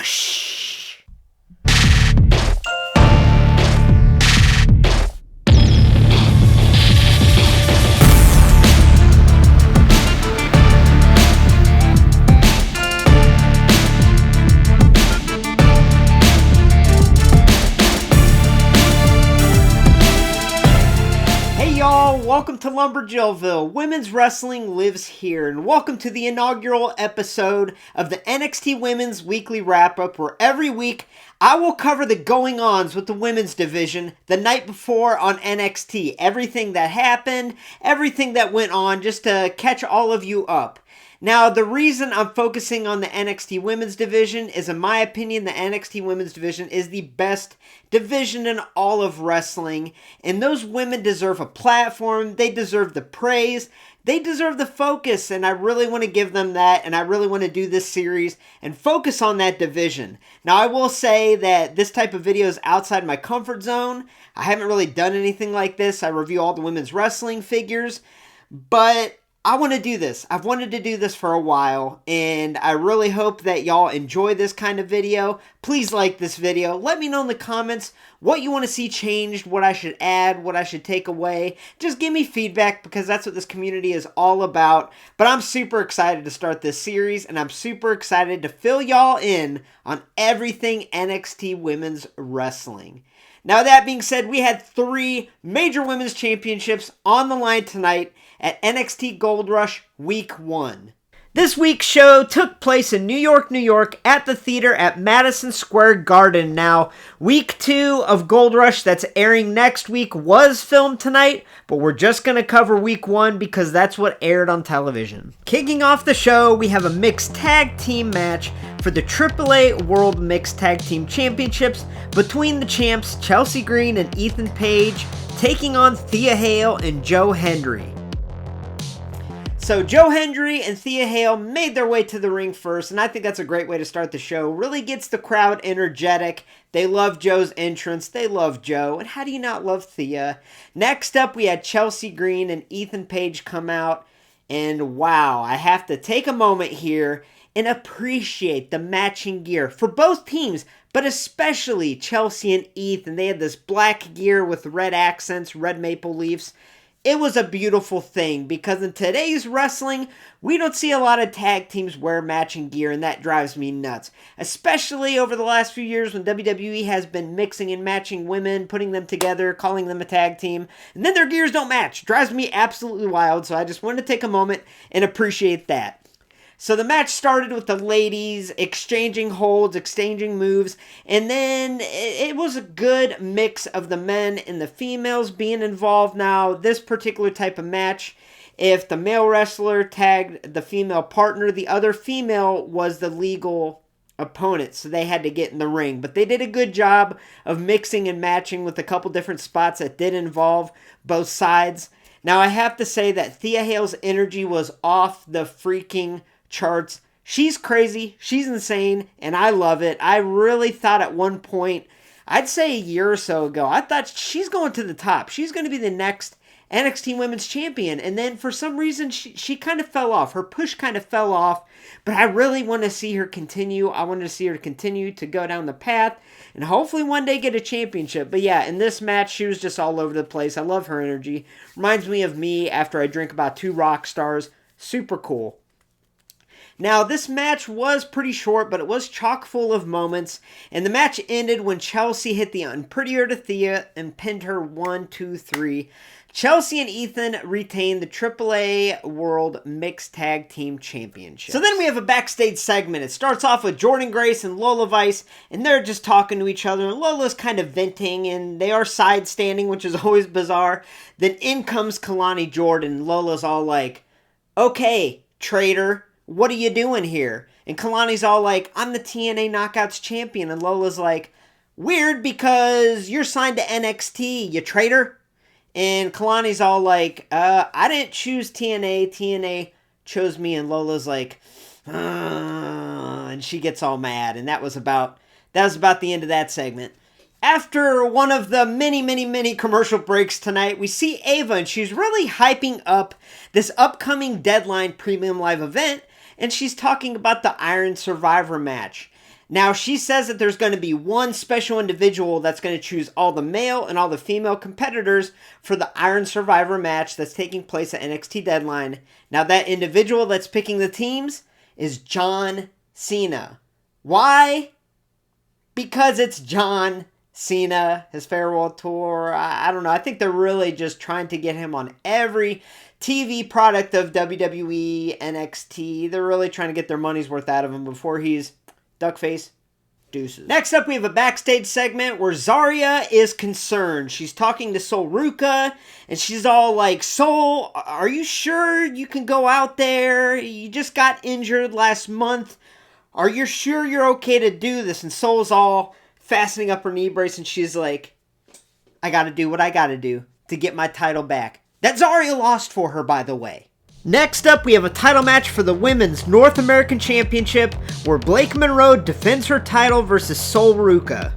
Rush. Welcome to LumberJillville. Women's wrestling lives here, and welcome to the inaugural episode of the NXT Women's Weekly Wrap-Up, where every week I will cover the going-ons with the women's division the night before on NXT. Everything that happened, everything that went on, just to catch all of you up. Now, the reason I'm focusing on the NXT Women's Division is, in my opinion, the NXT Women's Division is the best division in all of wrestling. And those women deserve a platform. They deserve the praise. They deserve the focus. And I really want to give them that. And I really want to do this series and focus on that division. Now, I will say that this type of video is outside my comfort zone. I haven't really done anything like this. I review all the women's wrestling figures. But I want to do this. I've wanted to do this for a while, and I really hope that y'all enjoy this kind of video. Please like this video. Let me know in the comments what you want to see changed, what I should add, what I should take away. Just give me feedback, because that's what this community is all about. But I'm super excited to start this series, and I'm super excited to fill y'all in on everything NXT Women's Wrestling. Now, that being said, we had 3 major women's championships on the line tonight at NXT Gold Rush Week 1. This week's show took place in New York, at the theater at Madison Square Garden. Now, Week 2 of Gold Rush that's airing next week was filmed tonight, but we're just going to cover Week 1 because that's what aired on television. Kicking off the show, we have a mixed tag team match for the AAA World Mixed Tag Team Championships between the champs Chelsea Green and Ethan Page taking on Thea Hale and Hendry. So Joe Hendry and Thea Hale made their way to the ring first, and I think that's a great way to start the show. Really gets the crowd energetic. They love Joe's entrance. They love Joe. And how do you not love Thea? Next up, we had Chelsea Green and Ethan Page come out. And wow, I have to take a moment here and appreciate the matching gear for both teams, but especially Chelsea and Ethan. They had this black gear with red accents, red maple leaves. It was a beautiful thing, because in today's wrestling, we don't see a lot of tag teams wear matching gear, and that drives me nuts. Especially over the last few years when WWE has been mixing and matching women, putting them together, calling them a tag team, and then their gears don't match. Drives me absolutely wild, so I just wanted to take a moment and appreciate that. So the match started with the ladies exchanging holds, exchanging moves, and then it was a good mix of the men and the females being involved. Now, this particular type of match, if the male wrestler tagged the female partner, the other female was the legal opponent, so they had to get in the ring. But they did a good job of mixing and matching with a couple different spots that did involve both sides. Now, I have to say that Thea Hale's energy was off the freaking charts. She's crazy, she's insane, and I love it. I really thought at one point, I'd say a year or so ago, I thought she's going to the top. She's going to be the next NXT Women's Champion. And then for some reason, she kind of fell off. Her push kind of fell off. But I really want to see her continue. I wanted to see her continue to go down the path and hopefully one day get a championship. But yeah, in this match, she was just all over the place. I love her energy. Reminds me of me after I drink about 2 rock stars. Super cool. Now, this match was pretty short, but it was chock full of moments, and the match ended when Chelsea hit the unprettier to Thea and pinned her 1, 2, 3. Chelsea and Ethan retained the AAA World Mixed Tag Team Championship. So then we have a backstage segment. It starts off with Jordynne Grace and Lola Vice, and they're just talking to each other, and Lola's kind of venting, and they are side standing, which is always bizarre. Then in comes Kalani Jordan, and Lola's all like, "Okay, traitor, what are you doing here?" And Kalani's all like, "I'm the TNA Knockouts champion." And Lola's like, "Weird, because you're signed to NXT, you traitor." And Kalani's all like, "I didn't choose TNA. TNA chose me." And Lola's like, and she gets all mad. And that was about the end of that segment. After one of the many commercial breaks tonight, we see Ava, and she's really hyping up this upcoming Deadline Premium Live event, and she's talking about the Iron Survivor match. Now, she says that there's going to be one special individual that's going to choose all the male and all the female competitors for the Iron Survivor match that's taking place at NXT Deadline. Now, that individual that's picking the teams is John Cena. Why? Because it's John Cena, his farewell tour. I don't know. I think they're really just trying to get him on every TV product of WWE, NXT. They're really trying to get their money's worth out of him before he's duckface. Deuces. Next up, we have a backstage segment where Zarya is concerned. She's talking to Sol Ruca, and she's all like, Sol, are you sure you can go out there? You just got injured last month. Are you sure you're okay to do this? And Sol's all fastening up her knee brace, and she's like, I gotta do what I gotta do to get my title back. That Zarya lost for her, by the way. Next up, we have a title match for the Women's North American Championship, where Blake Monroe defends her title versus Sol Ruca.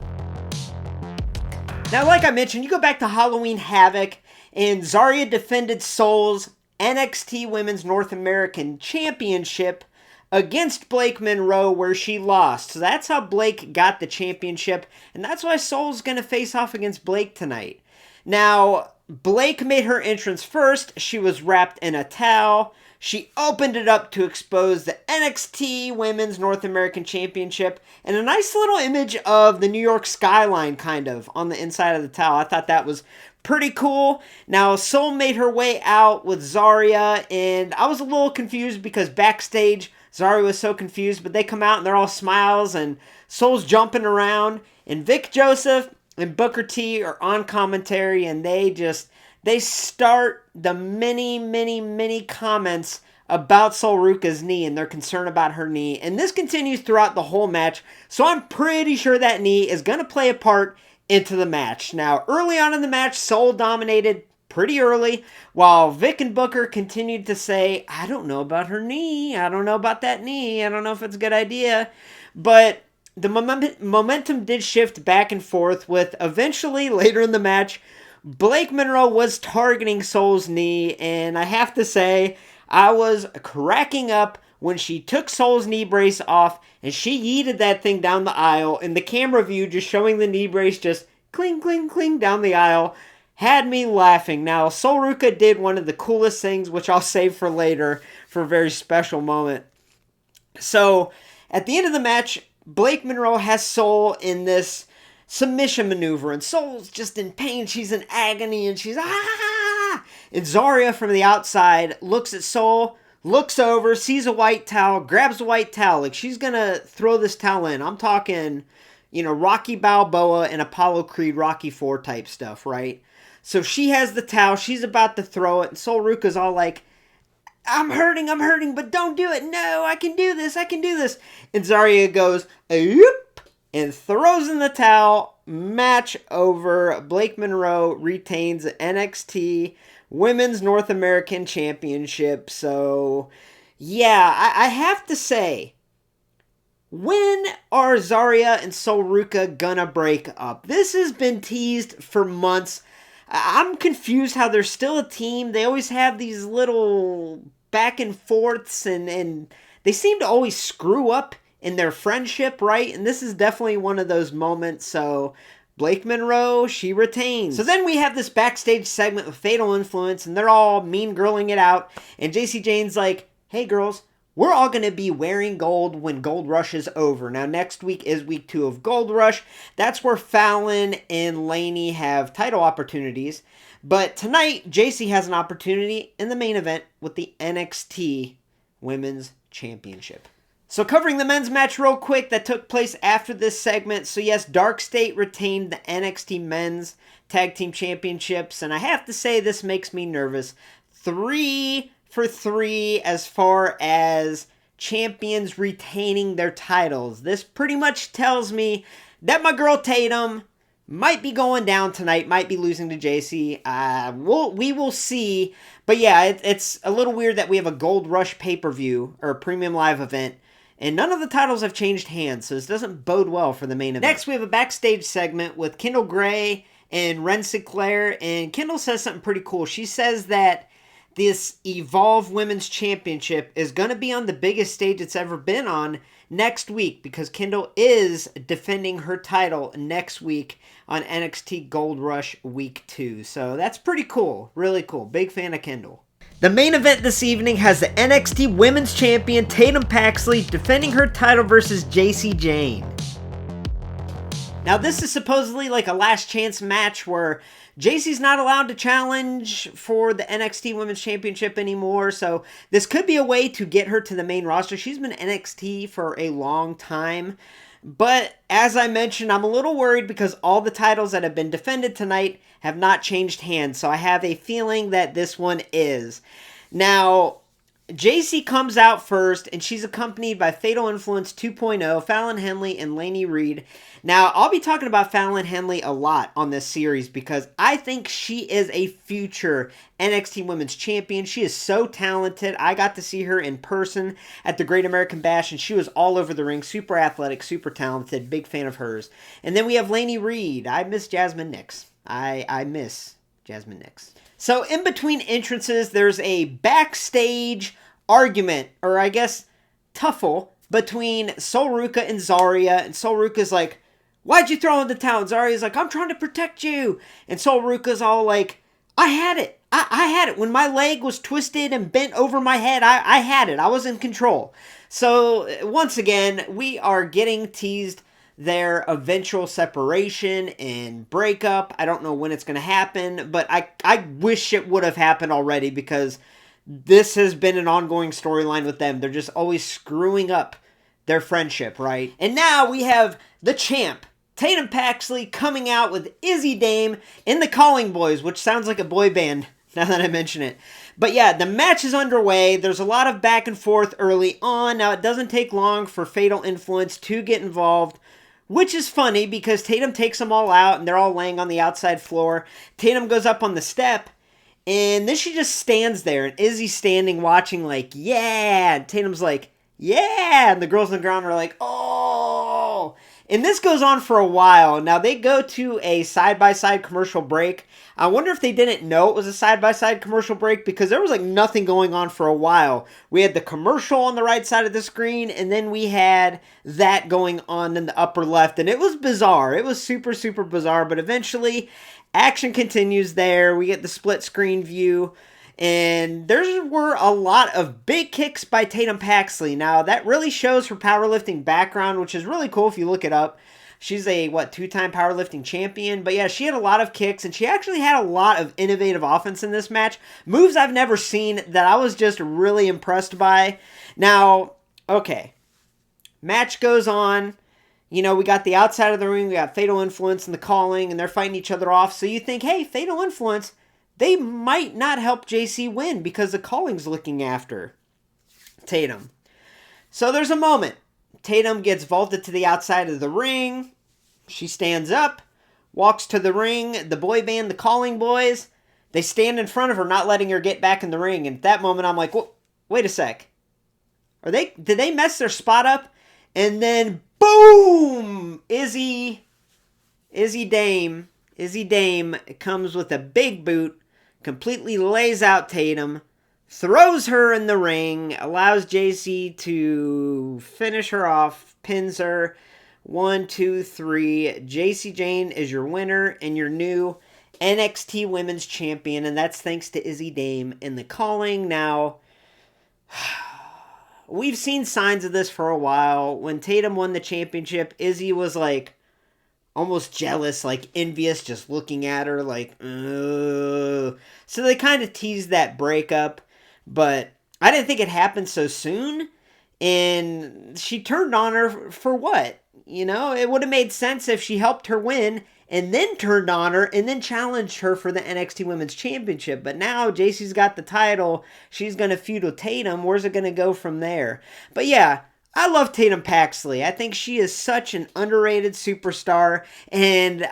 Now, like I mentioned, you go back to Halloween Havoc, and Zarya defended Sol's NXT Women's North American Championship against Blake Monroe, where she lost. So that's how Blake got the championship, and that's why Sol's going to face off against Blake tonight. Now, Blake made her entrance first. She was wrapped in a towel. She opened it up to expose the NXT Women's North American Championship and a nice little image of the New York skyline kind of on the inside of the towel. I thought that was pretty cool. Now, Sol made her way out with Zarya, and I was a little confused because backstage Zarya was so confused, but they come out and they're all smiles and Sol's jumping around, and Vic Joseph and Booker T are on commentary, and they start the many comments about Sol Ruca's knee and their concern about her knee. And this continues throughout the whole match, so I'm pretty sure that knee is going to play a part into the match. Now, early on in the match, Sol dominated pretty early, while Vic and Booker continued to say, I don't know about her knee, I don't know about that knee, I don't know if it's a good idea. But the momentum did shift back and forth, with eventually, later in the match, Blake Monroe was targeting Sol's knee, and I have to say, I was cracking up when she took Sol's knee brace off, and she yeeted that thing down the aisle, and the camera view just showing the knee brace just cling, cling, cling down the aisle had me laughing. Now, Sol Ruca did one of the coolest things, which I'll save for later for a very special moment. So, at the end of the match, Blake Monroe has Sol in this submission maneuver, and Sol's just in pain. She's in agony, and she's ah! And Zarya from the outside looks at Sol, looks over, sees a white towel, grabs a white towel. Like, she's gonna throw this towel in. I'm talking, Rocky Balboa and Apollo Creed, Rocky IV type stuff, right? So she has the towel, she's about to throw it, and Sol Ruca's all like, I'm hurting, but don't do it. No, I can do this. And Zarya goes, Oop, and throws in the towel. Match over. Blake Monroe retains the NXT Women's North American Championship. So, yeah, I have to say, when are Zarya and Sol Ruca gonna break up? This has been teased for months. I'm confused how they're still a team. They always have these little back and forths, and they seem to always screw up in their friendship, right? And this is definitely one of those moments. So Blake Monroe, she retains. So then we have this backstage segment with Fatal Influence, and they're all mean girling it out. And Jacy Jayne's like, hey girls, we're all going to be wearing gold when Gold Rush is over. Now, next week is week 2 of Gold Rush. That's where Fallon and Laney have title opportunities. But tonight, Jacy has an opportunity in the main event with the NXT Women's Championship. So covering the men's match real quick that took place after this segment. So yes, Dark State retained the NXT Men's Tag Team Championships. And I have to say, this makes me nervous. 3 for 3 as far as champions retaining their titles. This pretty much tells me that my girl Tatum might be going down tonight, might be losing to Jacy. We will see. But yeah, it's a little weird that we have a Gold Rush pay-per-view or a premium live event, and none of the titles have changed hands, so this doesn't bode well for the main event. Next, we have a backstage segment with Kendall Gray and Ren Sinclair, and Kendall says something pretty cool. She says that this Evolve Women's Championship is going to be on the biggest stage it's ever been on, next week because Kendall is defending her title next week on NXT Gold Rush Week 2. So that's pretty cool. Really cool. Big fan of Kendall. The main event this evening has the NXT Women's Champion Tatum Paxley defending her title versus Jayne. Now this is supposedly like a last chance match where Jacy's not allowed to challenge for the NXT Women's Championship anymore, so this could be a way to get her to the main roster. She's been NXT for a long time, but as I mentioned, I'm a little worried because all the titles that have been defended tonight have not changed hands, so I have a feeling that this one is. Now, Jacy comes out first, and she's accompanied by Fatal Influence 2.0, Fallon Henley, and Lainey Reed. Now, I'll be talking about Fallon Henley a lot on this series because I think she is a future NXT Women's Champion. She is so talented. I got to see her in person at the Great American Bash, and she was all over the ring. Super athletic, super talented. Big fan of hers. And then we have Lainey Reed. I miss Jasmine Nix. I miss Jasmine Nix. So in between entrances, there's a backstage argument, or I guess tuffle, between Sol Ruca and Zarya. And Sol Ruca's like, "Why'd you throw in the towel?" And Zarya's like, "I'm trying to protect you." And Sol Ruca's all like, "I had it. I had it. When my leg was twisted and bent over my head, I had it. I was in control." So once again, we are getting teased their eventual separation and breakup. I don't know when it's going to happen, but I wish it would have happened already because this has been an ongoing storyline with them. They're just always screwing up their friendship, right? And now we have the champ, Tatum Paxley, coming out with Izzy Dame in the Calling Boys, which sounds like a boy band now that I mention it. But yeah, the match is underway. There's a lot of back and forth early on. Now, it doesn't take long for Fatal Influence to get involved, which is funny because Tatum takes them all out and they're all laying on the outside floor. Tatum goes up on the step and then she just stands there and Izzy's standing watching like, "Yeah." And Tatum's like, "Yeah." And the girls on the ground are like, "Oh." And this goes on for a while. Now they go to a side-by-side commercial break. I wonder if they didn't know it was a side-by-side commercial break because there was like nothing going on for a while. We had the commercial on the right side of the screen and then we had that going on in the upper left. And it was bizarre. It was super, super bizarre. But eventually action continues there. We get the split screen view. And there were a lot of big kicks by Tatum Paxley. Now, that really shows her powerlifting background, which is really cool if you look it up. She's a, two-time powerlifting champion. But yeah, she had a lot of kicks, and she actually had a lot of innovative offense in this match. Moves I've never seen that I was just really impressed by. Now, okay. Match goes on. You know, we got the outside of the ring. We got Fatal Influence and the Calling, and they're fighting each other off. So you think, hey, Fatal Influence, they might not help Jacy win because the Calling's looking after Tatum. So there's a moment. Tatum gets vaulted to the outside of the ring. She stands up, walks to the ring. The boy band, the Calling Boys, they stand in front of her, not letting her get back in the ring. And at that moment, I'm like, wait a sec. Did they mess their spot up? And then, boom! Izzy Dame comes with a big boot, completely lays out Tatum, throws her in the ring, allows Jacy to finish her off, pins her. 1, 2, 3. Jayne is your winner and your new NXT Women's Champion, and that's thanks to Izzy Dame in the Calling. Now, we've seen signs of this for a while. When Tatum won the championship, Izzy was like almost jealous, like envious, just looking at her like, ugh. So they kind of teased that breakup, but I didn't think it happened so soon. And she turned on her for what? You know, it would have made sense if she helped her win and then turned on her and then challenged her for the NXT Women's Championship. But now Jacy's got the title. She's going to feud with Tatum. Where's it going to go from there? But yeah, I love Tatum Paxley. I think she is such an underrated superstar. And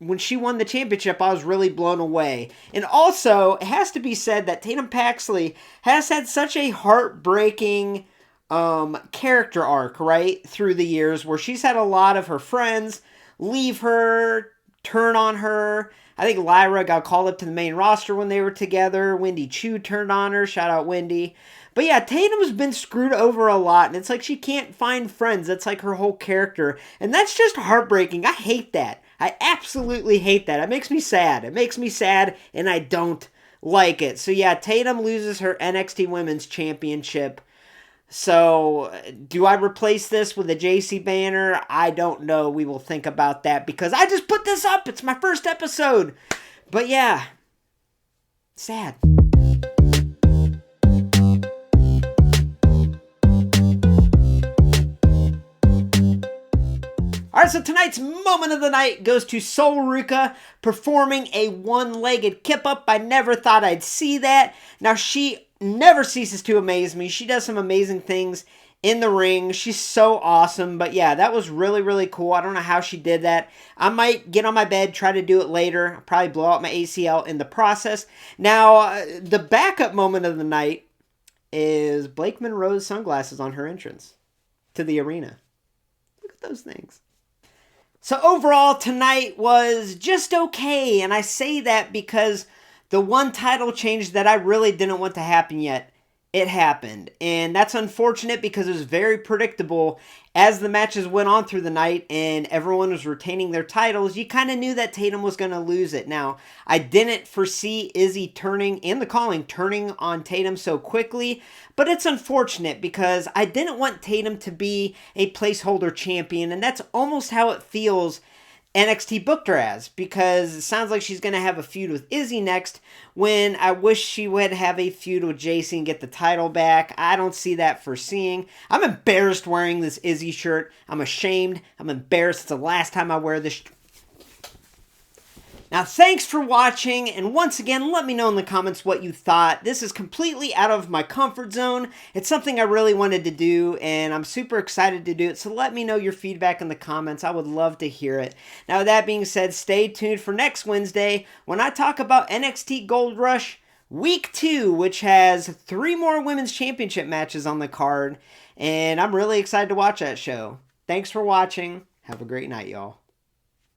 when she won the championship, I was really blown away. And also, it has to be said that Tatum Paxley has had such a heartbreaking character arc, right, through the years, where she's had a lot of her friends leave her, turn on her. I think Lyra got called up to the main roster when they were together. Wendy Chu turned on her. Shout out Wendy. But yeah, Tatum's been screwed over a lot, and it's like she can't find friends. That's like her whole character, and that's just heartbreaking. I hate that. I absolutely hate that. It makes me sad. It makes me sad, and I don't like it. So yeah, Tatum loses her NXT Women's Championship. So, do I replace this with a Jacy banner? I don't know. We will think about that because I just put this up. It's my first episode. But yeah, sad. Alright, so tonight's moment of the night goes to Soul Ruca performing a one-legged kip-up. I never thought I'd see that. Now, she never ceases to amaze me. She does some amazing things in the ring. She's so awesome. But yeah, that was really, really cool. I don't know how she did that. I might get on my bed, try to do it later. I'll probably blow out my ACL in the process. Now, the backup moment of the night is Blake Monroe's sunglasses on her entrance to the arena. Look at those things. So overall, tonight was just okay, and I say that because the one title change that I really didn't want to happen yet, it happened. And that's unfortunate because it was very predictable as the matches went on through the night and everyone was retaining their titles. You kind of knew that Tatum was going to lose it. Now, I didn't foresee Izzy turning on Tatum so quickly, but it's unfortunate because I didn't want Tatum to be a placeholder champion, and that's almost how it feels NXT booked her as, because it sounds like she's going to have a feud with Izzy next, when I wish she would have a feud with Jacy and get the title back. I don't see that foreseeing. I'm embarrassed wearing this Izzy shirt. I'm ashamed. I'm embarrassed. It's the last time I wear this. Now, thanks for watching, and once again, let me know in the comments what you thought. This is completely out of my comfort zone. It's something I really wanted to do, and I'm super excited to do it, so let me know your feedback in the comments. I would love to hear it. Now, with that being said, stay tuned for next Wednesday when I talk about NXT Gold Rush Week 2, which has 3 more Women's Championship matches on the card, and I'm really excited to watch that show. Thanks for watching. Have a great night, y'all.